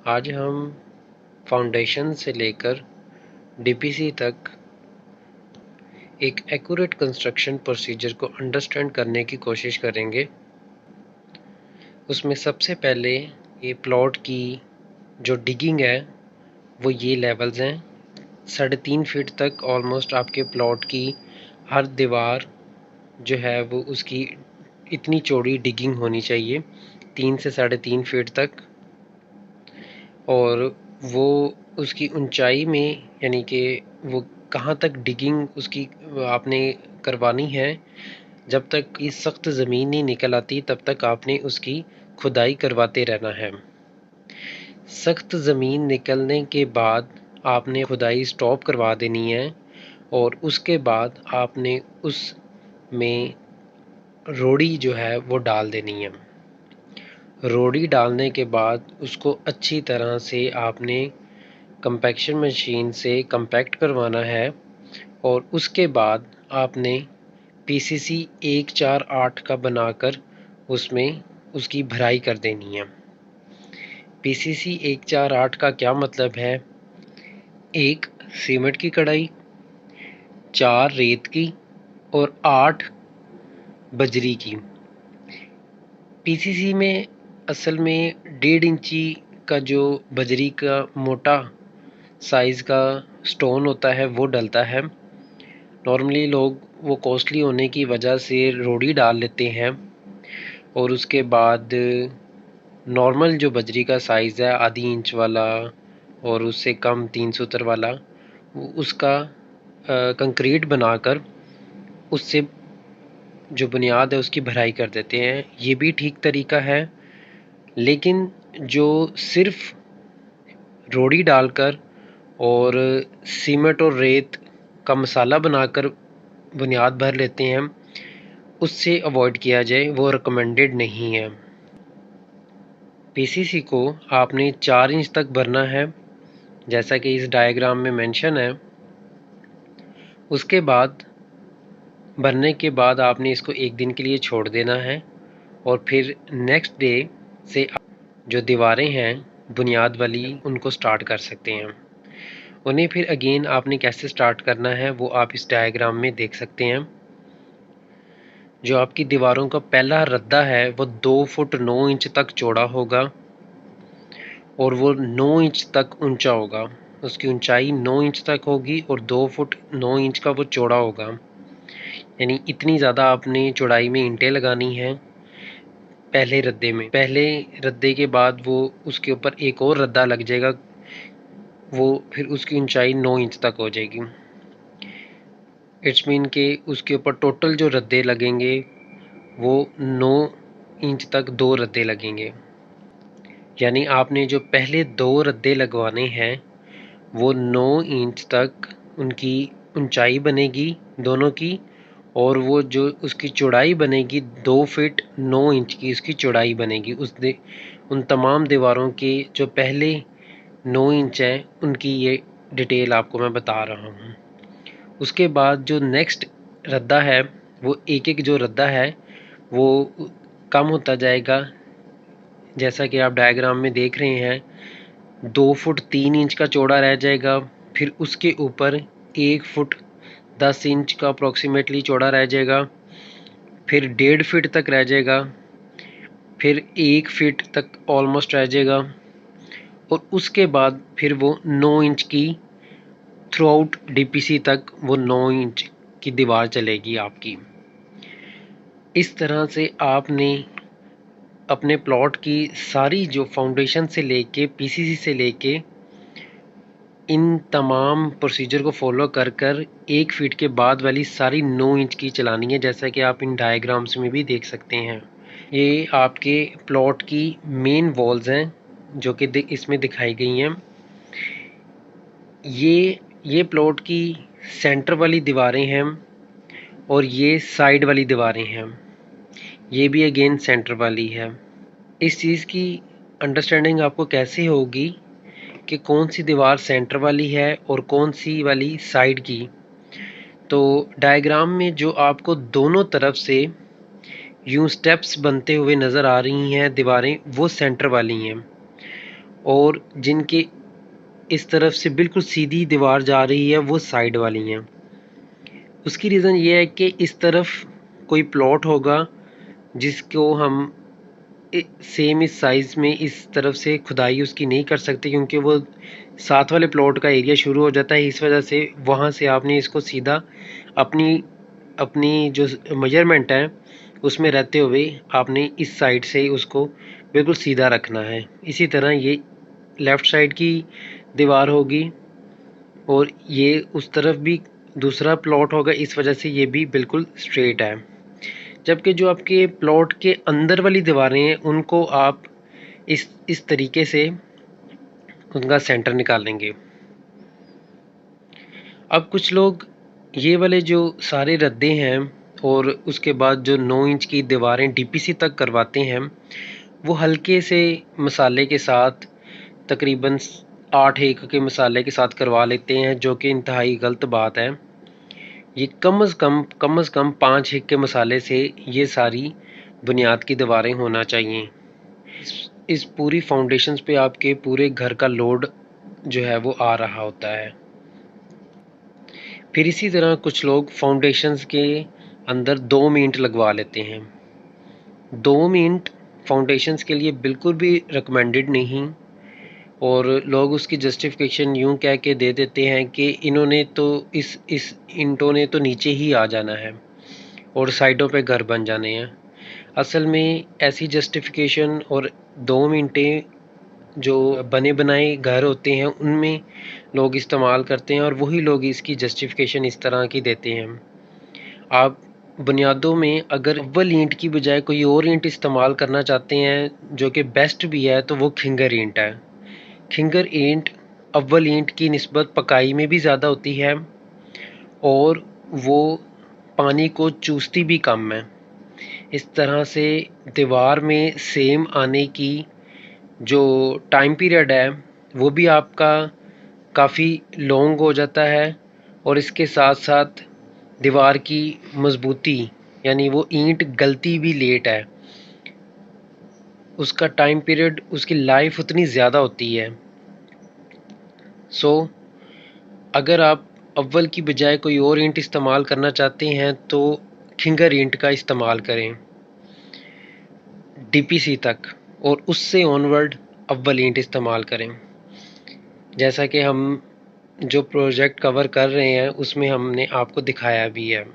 आज हम फाउंडेशन से लेकर डीपीसी तक एक एक्यूरेट कंस्ट्रक्शन प्रोसीजर को अंडरस्टैंड करने की कोशिश करेंगे। उसमें सबसे पहले ये प्लॉट की जो डिगिंग है वो ये लेवल्स हैं। 3.5 फीट तक ऑलमोस्ट आपके प्लॉट की हर दीवार जो है वो उसकी इतनी चौड़ी डिगिंग होनी चाहिए, 3 से 3.5 फीट तक। और वो उसकी ऊंचाई में यानी कि वो कहाँ तक डिगिंग उसकी आपने करवानी है, जब तक ये सख्त ज़मीन नहीं निकल आती तब तक आपने उसकी खुदाई करवाते रहना है। सख्त ज़मीन निकलने के बाद आपने खुदाई स्टॉप करवा देनी है और उसके बाद आपने उसमें रोड़ी जो है वो डाल देनी है। रोड़ी डालने के बाद उसको अच्छी तरह से आपने कंपैक्शन मशीन से कंपैक्ट करवाना है और उसके बाद आपने पीसीसी 148 का बनाकर उसमें उसकी भराई कर देनी है। पीसीसी 148 का क्या मतलब है? 1 सीमेंट की कढ़ाई, 4 रेत की और 8 बजरी की। पीसीसी में असल में 1.5 इंची का जो बजरी का मोटा साइज़ का स्टोन होता है वो डलता है। नॉर्मली लोग वो कॉस्टली होने की वजह से रोड़ी डाल लेते हैं और उसके बाद नॉर्मल जो बजरी का साइज़ है आधी इंच वाला और उससे कम 3 सूत्र वाला, उसका कंक्रीट बनाकर उससे जो बुनियाद है उसकी भराई कर देते हैं। ये भी ठीक तरीका है, लेकिन जो सिर्फ रोड़ी डालकर और सीमेंट और रेत का मसाला बनाकर बुनियाद भर लेते हैं, उससे अवॉइड किया जाए, वो रिकमेंडेड नहीं है। पीसीसी को आपने 4 इंच तक भरना है, जैसा कि इस डायग्राम में मेंशन है। उसके बाद भरने के बाद आपने इसको 1 दिन के लिए छोड़ देना है और फिर नेक्स्ट डे से जो दीवारें हैं बुनियाद वाली उनको स्टार्ट कर सकते हैं। उन्हें फिर अगेन आपने कैसे स्टार्ट करना है वो आप इस डायग्राम में देख सकते हैं। जो आपकी दीवारों का पहला रद्दा है वो 2 फुट 9 इंच तक चौड़ा होगा और वो 9 इंच तक ऊंचा होगा। उसकी ऊंचाई 9 इंच तक होगी और 2 फुट 9 इंच का वो चौड़ा होगा। यानी इतनी ज़्यादा आपने चौड़ाई में ईंटें लगानी हैं पहले रद्दे में। पहले रद्दे के बाद वो उसके ऊपर एक और रद्दा लग जाएगा, वो फिर उसकी ऊंचाई 9 इंच तक हो जाएगी। इट्स मीन के उसके ऊपर टोटल जो रद्दे लगेंगे वो 9 इंच तक 2 रद्दे लगेंगे। यानी आपने जो पहले 2 रद्दे लगवाने हैं वो 9 इंच तक उनकी ऊंचाई बनेगी दोनों की, और वो जो उसकी चौड़ाई बनेगी 2 फीट 9 इंच की उसकी चौड़ाई बनेगी। उन तमाम दीवारों के जो पहले 9 इंच हैं उनकी ये डिटेल आपको मैं बता रहा हूँ। उसके बाद जो नेक्स्ट रद्दा है वो एक एक जो रद्दा है वो कम होता जाएगा, जैसा कि आप डायग्राम में देख रहे हैं। 2 फुट 3 इंच का चौड़ा रह जाएगा, फिर उसके ऊपर 1 फुट 10 इंच का अप्रॉक्सीमेटली चौड़ा रह जाएगा, फिर 1.5 फीट तक रह जाएगा, फिर 1 फीट तक ऑलमोस्ट रह जाएगा और उसके बाद फिर वो 9 इंच की थ्रू आउट डीपीसी तक वो 9 इंच की दीवार चलेगी आपकी। इस तरह से आपने अपने प्लॉट की सारी जो फाउंडेशन से लेके पीसीसी से लेके इन तमाम प्रोसीजर को फॉलो कर कर 1 फीट के बाद वाली सारी 9 इंच की चलानी है, जैसा कि आप इन डायग्राम्स में भी देख सकते हैं। ये आपके प्लॉट की मेन वॉल्स हैं जो कि इसमें दिखाई गई हैं। ये प्लॉट की सेंटर वाली दीवारें हैं और ये साइड वाली दीवारें हैं। ये भी अगेन सेंटर वाली है। इस चीज़ की अंडरस्टैंडिंग आपको कैसे होगी कि कौन सी दीवार सेंटर वाली है और कौन सी वाली साइड की? तो डायग्राम में जो आपको दोनों तरफ से यूं स्टेप्स बनते हुए नज़र आ रही हैं दीवारें, वो सेंटर वाली हैं और जिनके इस तरफ से बिल्कुल सीधी दीवार जा रही है वो साइड वाली हैं। उसकी रीज़न ये है कि इस तरफ कोई प्लॉट होगा जिसको हम सेम इस साइज़ में इस तरफ से खुदाई उसकी नहीं कर सकते, क्योंकि वो साथ वाले प्लॉट का एरिया शुरू हो जाता है। इस वजह से वहाँ से आपने इसको सीधा अपनी अपनी जो मेजरमेंट है उसमें रहते हुए आपने इस साइड से उसको बिल्कुल सीधा रखना है। इसी तरह ये लेफ़्ट साइड की दीवार होगी और ये उस तरफ भी दूसरा प्लॉट होगा, इस वजह से ये भी बिल्कुल स्ट्रेट है। जबकि जो आपके प्लॉट के अंदर वाली दीवारें हैं उनको आप इस तरीके से उनका सेंटर निकालेंगे। अब कुछ लोग ये वाले जो सारे रद्दे हैं और उसके बाद जो 9 इंच की दीवारें डीपीसी तक करवाते हैं, वो हल्के से मसाले के साथ तकरीबन 8 एक के मसाले के साथ करवा लेते हैं, जो कि इंतहाई गलत बात है। ये कम से कम 5 एक के मसाले से ये सारी बुनियाद की दीवारें होना चाहिए। इस पूरी फाउंडेशंस पे आपके पूरे घर का लोड जो है वो आ रहा होता है। फिर इसी तरह कुछ लोग फाउंडेशंस के अंदर 2 मिनट लगवा लेते हैं। 2 मिनट फाउंडेशंस के लिए बिल्कुल भी रिकमेंडेड नहीं, और लोग उसकी जस्टिफिकेशन यूँ कह के दे देते हैं कि इन्होंने तो इस इंटों ने तो नीचे ही आ जाना है और साइडों पे घर बन जाने हैं। असल में ऐसी जस्टिफिकेशन और 2 मिनटें जो बने बनाए घर होते हैं उनमें लोग इस्तेमाल करते हैं, और वही लोग इसकी जस्टिफिकेशन इस तरह की देते हैं। आप बुनियादों में अगर अव्वल ईंट की बजाय कोई और ईंट इस्तेमाल करना चाहते हैं जो कि बेस्ट भी है, तो वो खिंगर ईंट है। खिंगर ईंट अव्वल ईंट की निस्बत पकाई में भी ज़्यादा होती है और वो पानी को चूसती भी कम है। इस तरह से दीवार में सेम आने की जो टाइम पीरियड है वो भी आपका काफ़ी लॉन्ग हो जाता है, और इसके साथ साथ दीवार की मजबूती यानी वो ईंट गलती भी लेट है, उसका टाइम पीरियड उसकी लाइफ उतनी ज़्यादा होती है। सो अगर आप अव्वल की बजाय कोई और ईंट इस्तेमाल करना चाहते हैं तो खिंगर ईंट का इस्तेमाल करें डीपीसी तक, और उससे ऑनवर्ड अव्वल ईंट इस्तेमाल करें। जैसा कि हम जो प्रोजेक्ट कवर कर रहे हैं उसमें हमने आपको दिखाया भी है।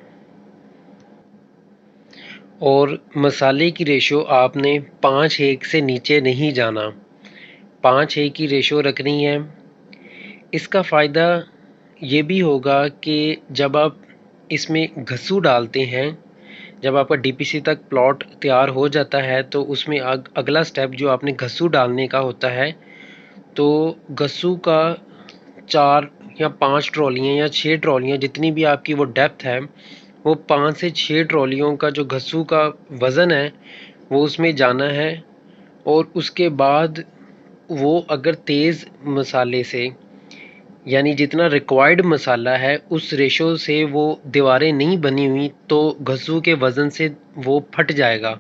और मसाले की रेशो आपने 5 एक से नीचे नहीं जाना, 5 एक की रेशो रखनी है। इसका फ़ायदा ये भी होगा कि जब आप इसमें घसू डालते हैं, जब आपका डीपीसी तक प्लॉट तैयार हो जाता है तो उसमें अगला स्टेप जो आपने घसू डालने का होता है, तो घसू का 4 या 5 ट्रॉलियाँ या 6 ट्रॉलियाँ जितनी भी आपकी वो डेप्थ है, वो 5 से 6 ट्रॉलियों का जो घसू का वज़न है वो उसमें जाना है। और उसके बाद वो अगर तेज़ मसाले से यानी जितना रिक्वायर्ड मसाला है उस रेशो से वो दीवारें नहीं बनी हुई तो घसू के वज़न से वो फट जाएगा।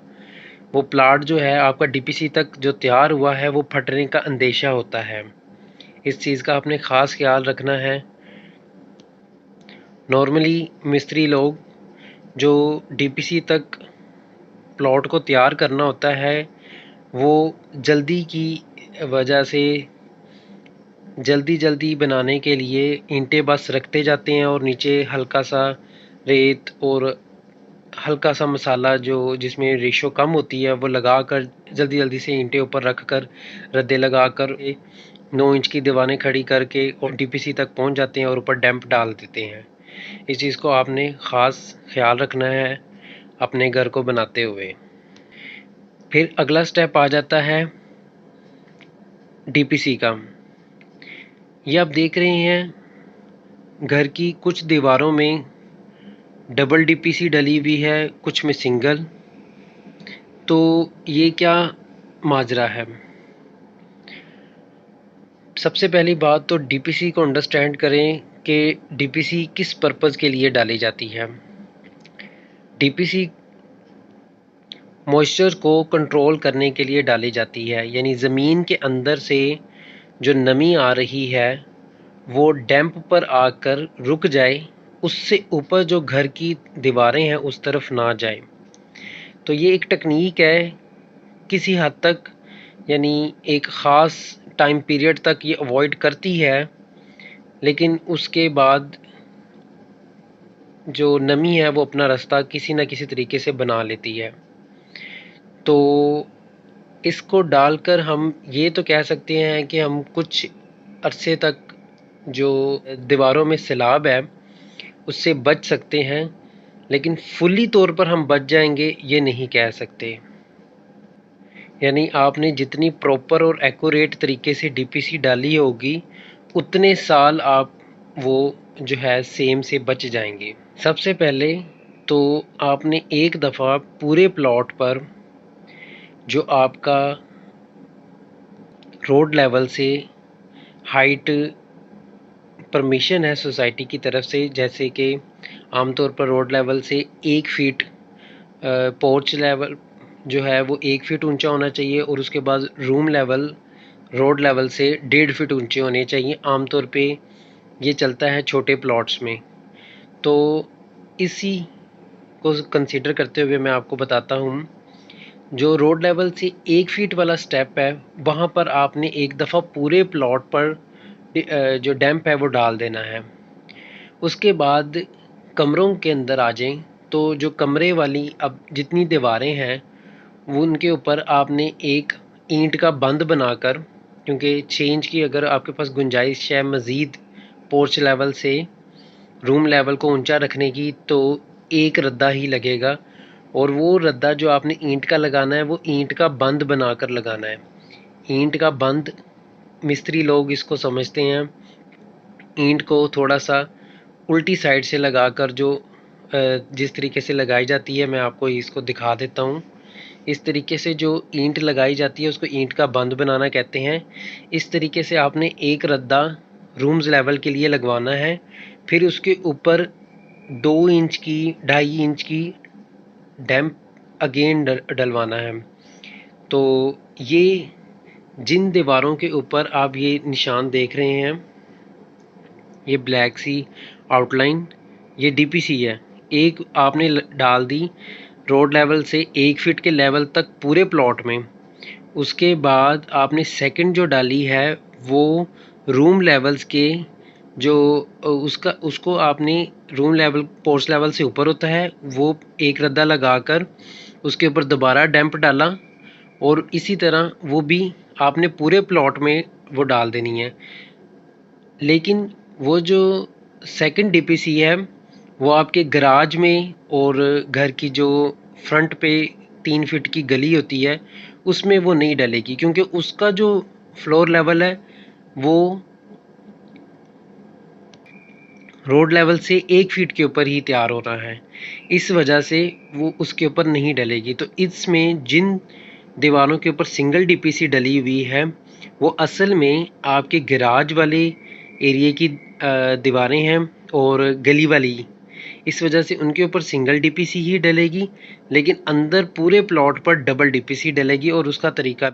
वो प्लाट जो है आपका डीपीसी तक जो तैयार हुआ है वो फटने का अंदेशा होता है। इस चीज़ का आपने ख़ास ख्याल रखना है। नॉर्मली मिस्त्री लोग जो डीपीसी तक प्लॉट को तैयार करना होता है वो जल्दी की वजह से जल्दी बनाने के लिए ईंटें बस रखते जाते हैं और नीचे हल्का सा रेत और हल्का सा मसाला जो जिसमें रेशो कम होती है वो लगाकर जल्दी से ईंटें ऊपर रख कर रद्दे लगाकर 9 इंच की दीवारें खड़ी करके और डीपीसी तक पहुंच जाते हैं और ऊपर डैम्प डाल देते हैं। इस चीज़ को आपने ख़ास ख्याल रखना है अपने घर को बनाते हुए। फिर अगला स्टेप आ जाता है डीपीसी का। ये आप देख रहे हैं घर की कुछ दीवारों में डबल डीपीसी डली हुई है, कुछ में सिंगल। तो ये क्या माजरा है? सबसे पहली बात तो डीपीसी को अंडरस्टैंड करें कि डीपीसी किस पर्पज़ के लिए डाली जाती है। डीपीसी मॉइस्चर को कंट्रोल करने के लिए डाली जाती है, यानी ज़मीन के अंदर से जो नमी आ रही है वो डैम्प पर आकर रुक जाए, उससे ऊपर जो घर की दीवारें हैं उस तरफ ना जाए। तो ये एक टेक्निक है, किसी हद तक यानी एक ख़ास टाइम पीरियड तक ये अवॉइड करती है, लेकिन उसके बाद जो नमी है वो अपना रास्ता किसी न किसी तरीके से बना लेती है। तो इसको डालकर हम ये तो कह सकते हैं कि हम कुछ अरसे तक जो दीवारों में सैलाब है उससे बच सकते हैं, लेकिन फुल्ली तौर पर हम बच जाएंगे ये नहीं कह सकते। यानी आपने जितनी प्रॉपर और एक्यूरेट तरीके से डीपीसी डाली होगी उतने साल आप वो जो है सेम से बच जाएंगे। सबसे पहले तो आपने एक दफ़ा पूरे प्लॉट पर जो आपका रोड लेवल से हाइट परमिशन है सोसाइटी की तरफ से, जैसे कि आमतौर पर रोड लेवल से 1 फीट पोर्च लेवल जो है वो 1 फीट ऊंचा होना चाहिए, और उसके बाद रूम लेवल रोड लेवल से 1.5 फीट ऊंचे होने चाहिए। आमतौर पे ये चलता है छोटे प्लॉट्स में। तो इसी को कंसीडर करते हुए मैं आपको बताता हूँ, जो रोड लेवल से 1 फीट वाला स्टेप है वहाँ पर आपने एक दफ़ा पूरे प्लॉट पर जो डैम्प है वो डाल देना है। उसके बाद कमरों के अंदर आ जाएं, तो जो कमरे वाली अब जितनी दीवारें हैं वो उनके ऊपर आपने एक ईंट का बंद बनाकर, क्योंकि चेंज की अगर आपके पास गुंजाइश है मज़ीद पोर्च लेवल से रूम लेवल को ऊंचा रखने की, तो एक रद्दा ही लगेगा, और वो रद्दा जो आपने ईंट का लगाना है वो ईंट का बंद बनाकर लगाना है। ईंट का बंद मिस्त्री लोग इसको समझते हैं, ईंट को थोड़ा सा उल्टी साइड से लगाकर जो जिस तरीके से लगाई जाती है मैं आपको इसको दिखा देता हूँ। इस तरीके से जो ईंट लगाई जाती है उसको ईंट का बंद बनाना कहते हैं। इस तरीके से आपने एक रद्दा रूम्स लेवल के लिए लगवाना है, फिर उसके ऊपर 2 इंच की 2.5 इंच की डैम्प अगेन डलवाना है। तो ये जिन दीवारों के ऊपर आप ये निशान देख रहे हैं, ये ब्लैक सी आउटलाइन, ये डीपीसी है। एक आपने डाल दी रोड लेवल से 1 फीट के लेवल तक पूरे प्लॉट में। उसके बाद आपने सेकंड जो डाली है वो रूम लेवल्स के जो उसको आपने रूम लेवल पोर्च लेवल से ऊपर होता है वो एक रद्दा लगाकर उसके ऊपर दोबारा डैम्प डाला, और इसी तरह वो भी आपने पूरे प्लॉट में वो डाल देनी है। लेकिन वो जो सेकंड डीपीसी है वो आपके गराज में और घर की जो फ्रंट पे 3 फीट की गली होती है उसमें वो नहीं डलेगी, क्योंकि उसका जो फ्लोर लेवल है वो रोड लेवल से 1 फीट के ऊपर ही तैयार हो रहा है, इस वजह से वो उसके ऊपर नहीं डलेगी। तो इसमें जिन दीवारों के ऊपर सिंगल डीपीसी डली हुई है वो असल में आपके गैराज वाले एरिए की दीवारें हैं और गली वाली, इस वजह से उनके ऊपर सिंगल डीपीसी ही डलेगी, लेकिन अंदर पूरे प्लॉट पर डबल डीपीसी डलेगी, और उसका तरीका